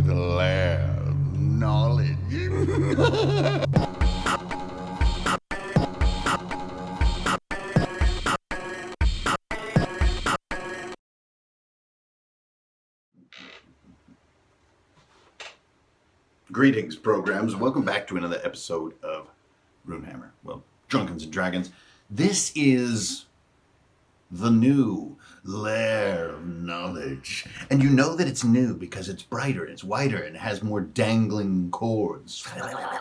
to the Lair of Knowledge. Greetings, programs. Welcome back to another episode of Runehammer. Well, Drunkens and Dragons. This is the new Lair of Knowledge. And you know that it's new because it's brighter, it's wider, and it has more dangling cords.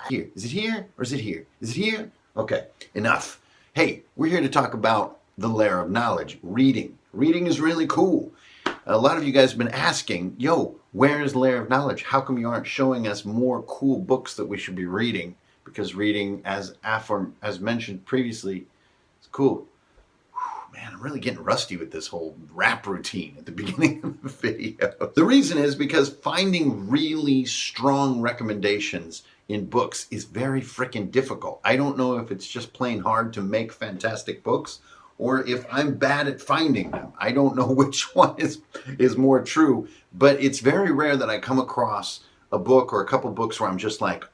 Here. Is it here? Or is it here? Is it here? Okay, enough. Hey, we're here to talk about the Lair of Knowledge, reading. Reading is really cool. A lot of you guys have been asking, yo, where's Lair of Knowledge? How come you aren't showing us more cool books that we should be reading? Because reading, as mentioned previously, is cool. Whew, man, I'm really getting rusty with this whole rap routine at the beginning of the video. The reason is because finding really strong recommendations in books is very freaking difficult. I don't know if it's just plain hard to make fantastic books, or if I'm bad at finding them. I don't know which one is more true, but it's very rare that I come across a book or a couple books where I'm just like,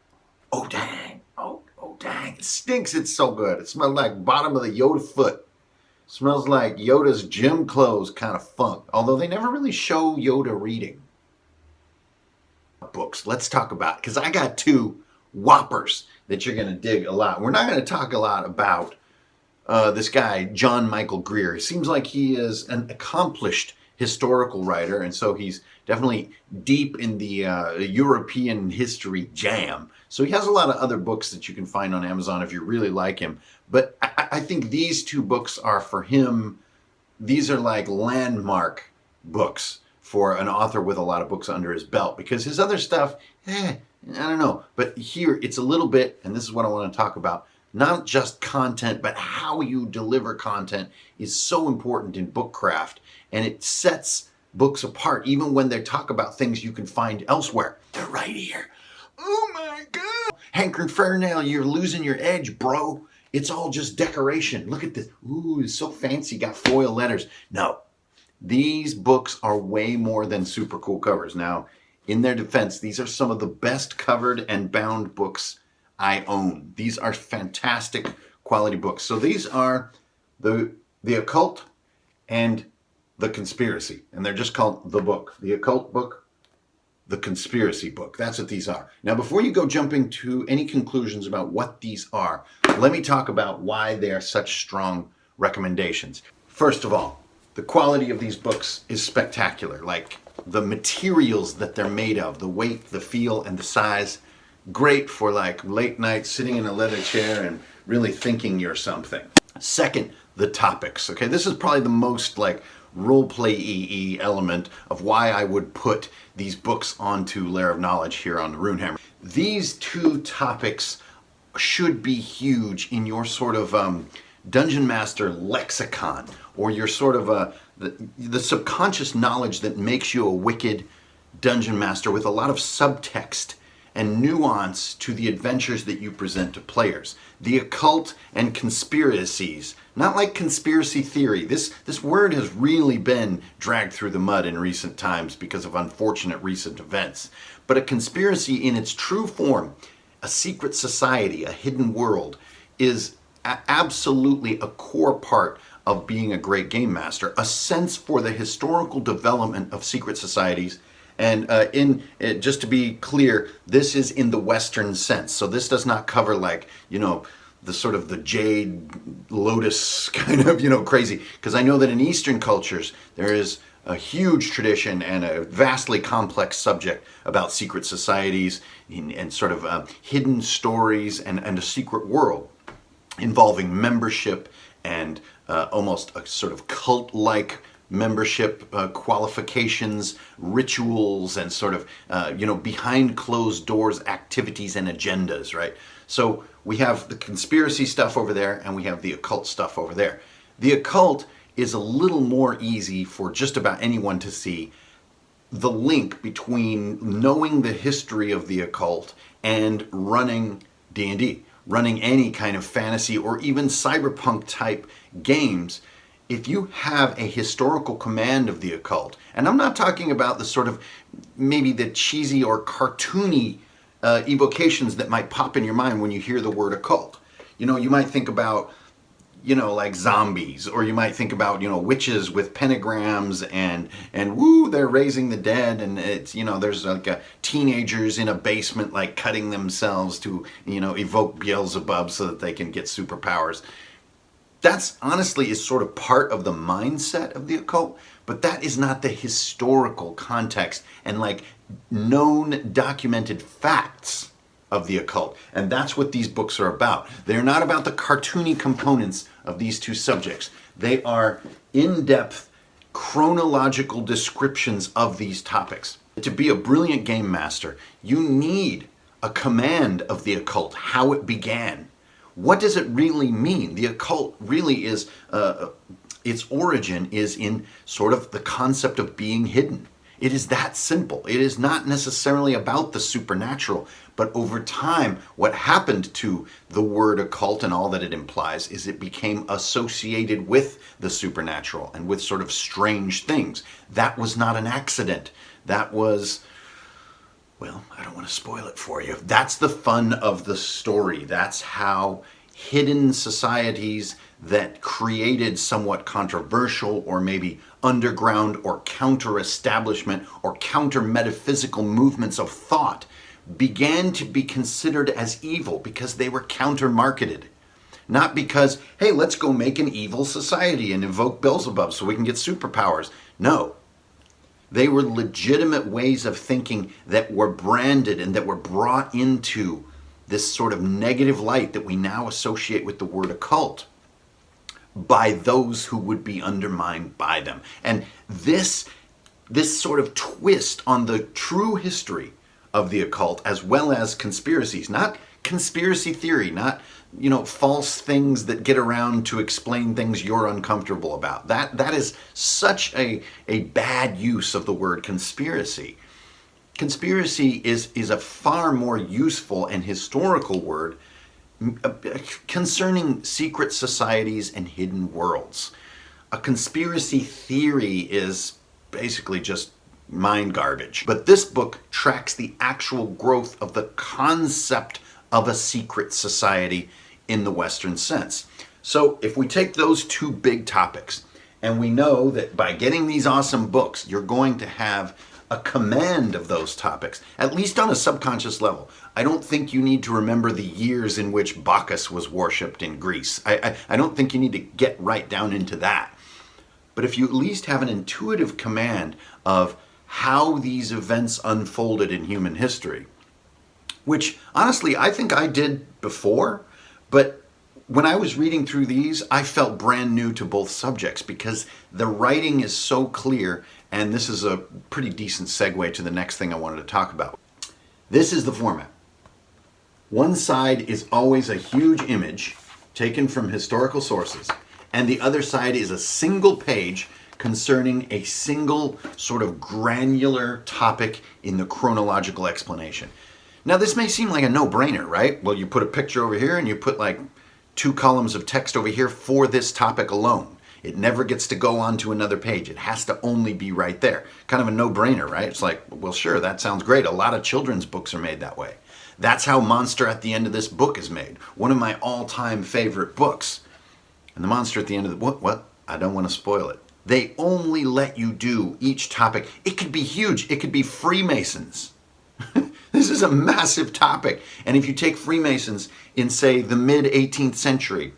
oh dang, oh dang, it stinks, it's so good. It smells like bottom of the Yoda foot. It smells like Yoda's gym clothes kind of funk, although they never really show Yoda reading. Books, let's talk about, because I got two whoppers that you're gonna dig a lot. We're not gonna talk a lot about this guy, John Michael Greer. It seems like he is an accomplished historical writer, and so he's definitely deep in the European history jam. So he has a lot of other books that you can find on Amazon if you really like him. But I think these two books are for him. These are like landmark books for an author with a lot of books under his belt, because his other stuff, I don't know. But here it's a little bit, and this is what I want to talk about, not just content, but how you deliver content is so important in book craft, and it sets books apart even when they talk about things you can find elsewhere. They're right here. Oh my God. Hankrin Fairnail, you're losing your edge, bro. It's all just decoration. Look at this. Ooh, it's so fancy. Got foil letters. No, these books are way more than super cool covers. Now, in their defense, these are some of the best covered and bound books I own. These are fantastic quality books. So these are the Occult and the Conspiracy, and they're just called the book. The Occult book, the Conspiracy book. That's what these are. Now, before you go jumping to any conclusions about what these are, let me talk about why they are such strong recommendations. First of all, the quality of these books is spectacular. Like the materials that they're made of, the weight, the feel, and the size. Great for like late nights sitting in a leather chair and really thinking you're something. Second, the topics. Okay, this is probably the most like roleplay-y element of why I would put these books onto Lair of Knowledge here on the Runehammer. These two topics should be huge in your sort of Dungeon Master lexicon, or your sort of the subconscious knowledge that makes you a wicked Dungeon Master with a lot of subtext and nuance to the adventures that you present to players. The occult and conspiracies, not like conspiracy theory. This word has really been dragged through the mud in recent times because of unfortunate recent events. But a conspiracy in its true form, a secret society, a hidden world, is absolutely a core part of being a great game master. A sense for the historical development of secret societies. And just to be clear, this is in the Western sense. So this does not cover like, you know, the sort of the jade lotus kind of, you know, crazy. Because I know that in Eastern cultures, there is a huge tradition and a vastly complex subject about secret societies and sort of hidden stories and a secret world involving membership and almost a sort of cult-like membership qualifications, rituals, and sort of, behind closed doors activities and agendas, right? So we have the conspiracy stuff over there and we have the occult stuff over there. The occult is a little more easy for just about anyone to see the link between knowing the history of the occult and running D&D, running any kind of fantasy or even cyberpunk type games if you have a historical command of the occult, and I'm not talking about the sort of maybe the cheesy or cartoony evocations that might pop in your mind when you hear the word occult. You might think about, like zombies, or you might think about, witches with pentagrams and woo, they're raising the dead, and it's, there's like teenagers in a basement like cutting themselves to, evoke Beelzebub so that they can get superpowers. That's honestly is sort of part of the mindset of the occult, but that is not the historical context and like known documented facts of the occult. And that's what these books are about. They're not about the cartoony components of these two subjects. They are in-depth chronological descriptions of these topics. To be a brilliant game master, you need a command of the occult, how it began. What does it really mean? The occult really is, its origin is in sort of the concept of being hidden. It is that simple. It is not necessarily about the supernatural, but over time, what happened to the word occult and all that it implies is it became associated with the supernatural and with sort of strange things. That was not an accident. That was, well, I don't want to spoil it for you. That's the fun of the story. That's how hidden societies that created somewhat controversial or maybe underground or counter-establishment or counter-metaphysical movements of thought began to be considered as evil because they were counter-marketed. Not because, hey, let's go make an evil society and invoke Beelzebub so we can get superpowers. No. They were legitimate ways of thinking that were branded and that were brought into this sort of negative light that we now associate with the word occult by those who would be undermined by them. And this sort of twist on the true history of the occult, as well as conspiracies, not conspiracy theory, not false things that get around to explain things you're uncomfortable about. That is such a bad use of the word conspiracy. Conspiracy is a far more useful and historical word concerning secret societies and hidden worlds. A conspiracy theory is basically just mind garbage. But this book tracks the actual growth of the concept of a secret society in the Western sense. So if we take those two big topics, and we know that by getting these awesome books, you're going to have a command of those topics, at least on a subconscious level. I don't think you need to remember the years in which Bacchus was worshipped in Greece. I don't think you need to get right down into that. But if you at least have an intuitive command of how these events unfolded in human history, which honestly I think I did before, but when I was reading through these, I felt brand new to both subjects because the writing is so clear, and this is a pretty decent segue to the next thing I wanted to talk about. This is the format. One side is always a huge image taken from historical sources, and the other side is a single page concerning a single sort of granular topic in the chronological explanation. Now, this may seem like a no-brainer, right? Well, you put a picture over here and you put like 2 columns of text over here for this topic alone. It never gets to go on to another page. It has to only be right there. Kind of a no-brainer, right? It's like, well, sure, that sounds great. A lot of children's books are made that way. That's how Monster at the End of This Book is made. One of my all-time favorite books. And the monster at the end of the book, what? I don't want to spoil it. They only let you do each topic. It could be huge. It could be Freemasons. This is a massive topic. And if you take Freemasons in, say, the mid-18th century,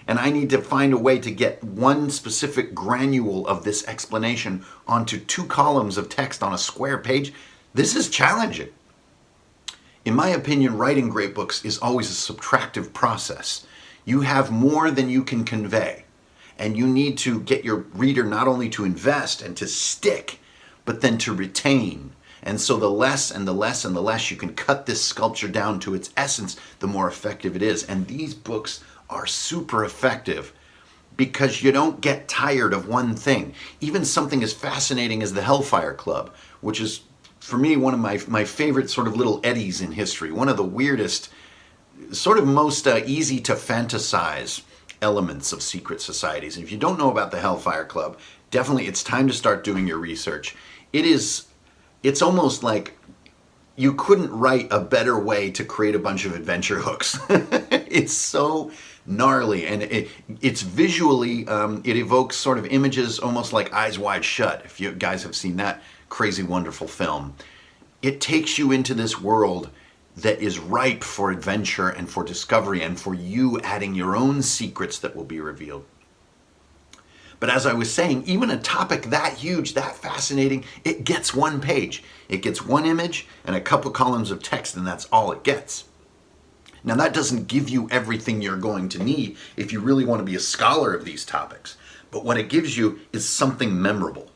and I need to find a way to get one specific granule of this explanation onto 2 columns of text on a square page, this is challenging. In my opinion, writing great books is always a subtractive process. You have more than you can convey, and you need to get your reader not only to invest and to stick, but then to retain. And so the less and the less and the less you can cut this sculpture down to its essence, the more effective it is. And these books are super effective because you don't get tired of one thing. Even something as fascinating as the Hellfire Club, which is, for me, one of my favorite sort of little eddies in history, one of the weirdest, sort of most easy to fantasize elements of secret societies. And if you don't know about the Hellfire Club, definitely it's time to start doing your research. It's almost like you couldn't write a better way to create a bunch of adventure hooks. It's so gnarly, and it's visually, it evokes sort of images almost like Eyes Wide Shut, if you guys have seen that crazy, wonderful film. It takes you into this world that is ripe for adventure and for discovery and for you adding your own secrets that will be revealed. But as I was saying, even a topic that huge, that fascinating, it gets one page. It gets one image and a couple columns of text, and that's all it gets. Now, that doesn't give you everything you're going to need if you really want to be a scholar of these topics. But what it gives you is something memorable,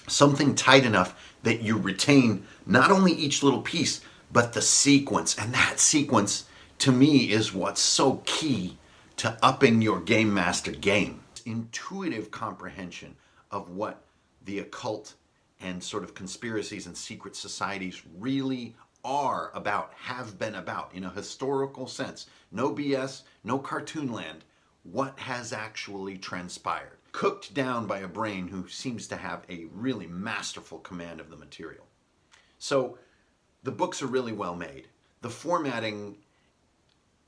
something tight enough that you retain not only each little piece, but the sequence. And that sequence, to me, is what's so key to upping your game master game. Intuitive comprehension of what the occult and sort of conspiracies and secret societies really are about, have been about in a historical sense. No BS, no cartoon land. What has actually transpired? Cooked down by a brain who seems to have a really masterful command of the material. So the books are really well made. The formatting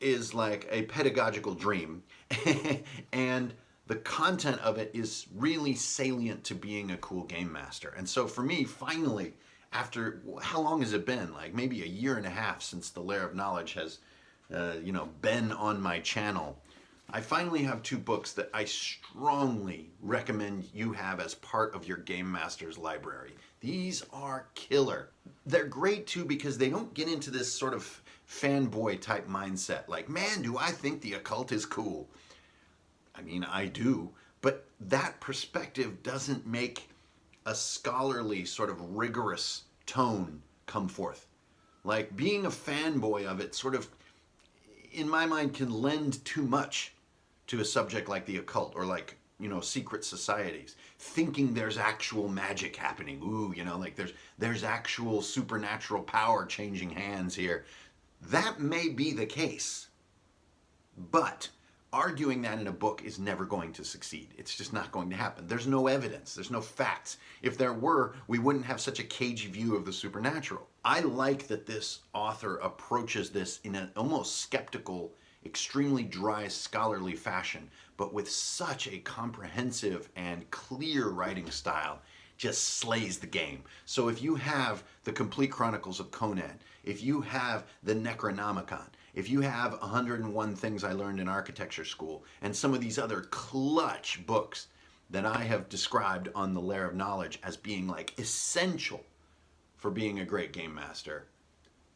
is like a pedagogical dream. And the content of it is really salient to being a cool game master. And so for me, finally, after, how long has it been? Like maybe a year and a half since the Lair of Knowledge has, been on my channel. I finally have two books that I strongly recommend you have as part of your game master's library. These are killer. They're great too because they don't get into this sort of fanboy type mindset. Like, man, do I think the occult is cool? I mean, I do, but that perspective doesn't make a scholarly sort of rigorous tone come forth. Like being a fanboy of it sort of, in my mind, can lend too much to a subject like the occult or like, secret societies. Thinking there's actual magic happening. Ooh, like there's actual supernatural power changing hands here. That may be the case, but arguing that in a book is never going to succeed. It's just not going to happen. There's no evidence. There's no facts. If there were, we wouldn't have such a cagey view of the supernatural. I like that this author approaches this in an almost skeptical, extremely dry, scholarly fashion, but with such a comprehensive and clear writing style, just slays the game. So if you have the Complete Chronicles of Conan, if you have the Necronomicon, if you have 101 Things I Learned in Architecture School, and some of these other clutch books that I have described on the Lair of Knowledge as being like essential for being a great game master,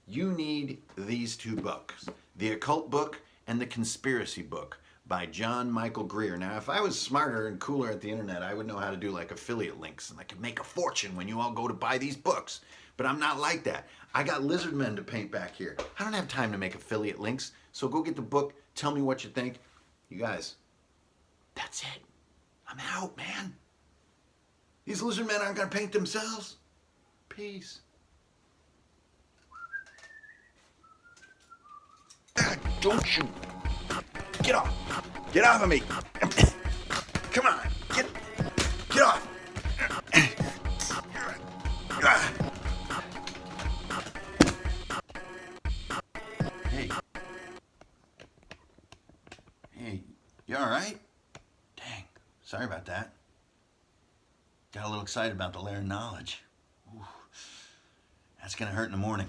you need these two books, the Occult book and the Conspiracy book by John Michael Greer. Now, if I was smarter and cooler at the internet, I would know how to do like affiliate links and I could make a fortune when you all go to buy these books. But I'm not like that. I got lizard men to paint back here. I don't have time to make affiliate links. So go get the book. Tell me what you think. You guys, that's it. I'm out, man. These lizard men aren't going to paint themselves. Peace. God, don't you. Get off. Get off of me. Come on. Get off. Hey, you all right? Dang, sorry about that. Got a little excited about the Lair of Knowledge. Ooh, that's gonna hurt in the morning.